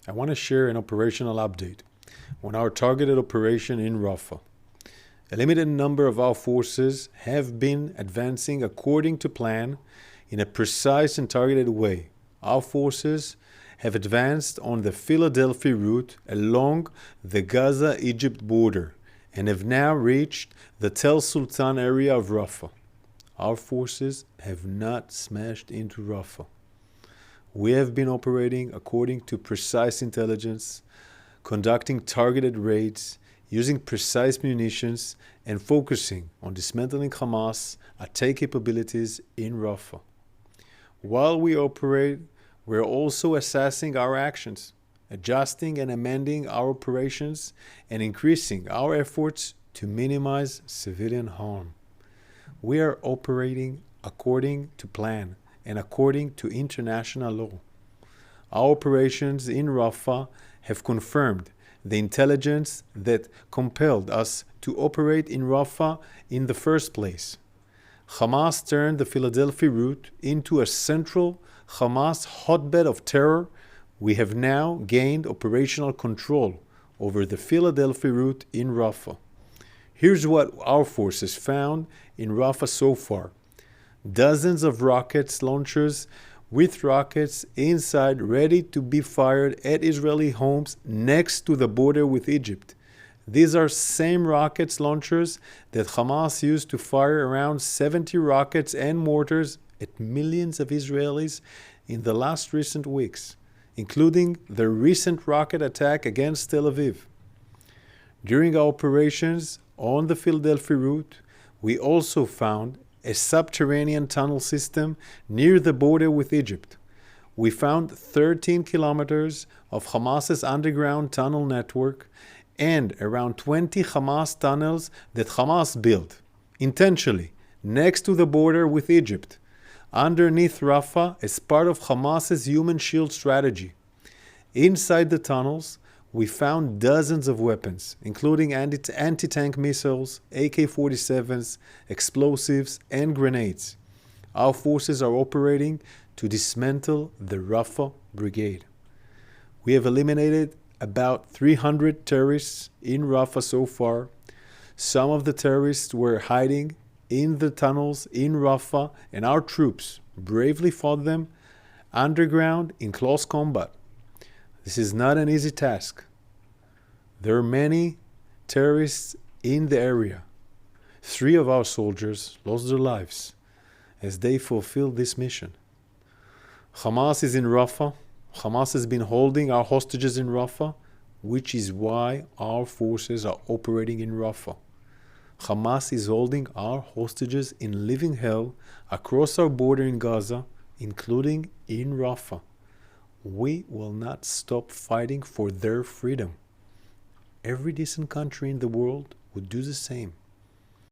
I want to share an operational update on our targeted operation in Rafah. A limited number of our forces have been advancing according to plan in a precise and targeted way. Our forces have advanced on the Philadelphia route along the Gaza-Egypt border and have now reached the Tel Sultan area of Rafah. Our forces have not smashed into Rafah. We have been operating according to precise intelligence, conducting targeted raids, using precise munitions, and focusing on dismantling Hamas attack capabilities in Rafah. While we operate, we're also assessing our actions, adjusting and amending our operations, and increasing our efforts to minimize civilian harm. We are operating according to plan and according to international law. Our operations in Rafah have confirmed the intelligence that compelled us to operate in Rafah in the first place. Hamas turned the Philadelphia route into a central Hamas hotbed of terror. We have now gained operational control over the Philadelphia route in Rafah. Here's what our forces found in Rafah so far. Dozens of rocket launchers with rockets inside ready to be fired at Israeli homes next to the border with Egypt. These are same rocket launchers that Hamas used to fire around 70 rockets and mortars at millions of Israelis in the last recent weeks, including the recent rocket attack against Tel Aviv. During our operations on the Philadelphia route, we also found a subterranean tunnel system near the border with Egypt. We found 13 kilometers of Hamas's underground tunnel network and around 20 Hamas tunnels that Hamas built, intentionally, next to the border with Egypt, underneath Rafah as part of Hamas's human shield strategy. Inside the tunnels, we found dozens of weapons, including anti-tank missiles, AK-47s, explosives, and grenades. Our forces are operating to dismantle the Rafah Brigade. We have eliminated about 300 terrorists in Rafah so far. Some of the terrorists were hiding in the tunnels in Rafah, and our troops bravely fought them underground in close combat. This is not an easy task. There are many terrorists in the area. 3 of our soldiers lost their lives as they fulfilled this mission. Hamas is in Rafah. Hamas has been holding our hostages in Rafah, which is why our forces are operating in Rafah. Hamas is holding our hostages in living hell across our border in Gaza, including in Rafah. We will not stop fighting for their freedom. Every decent country in the world would do the same.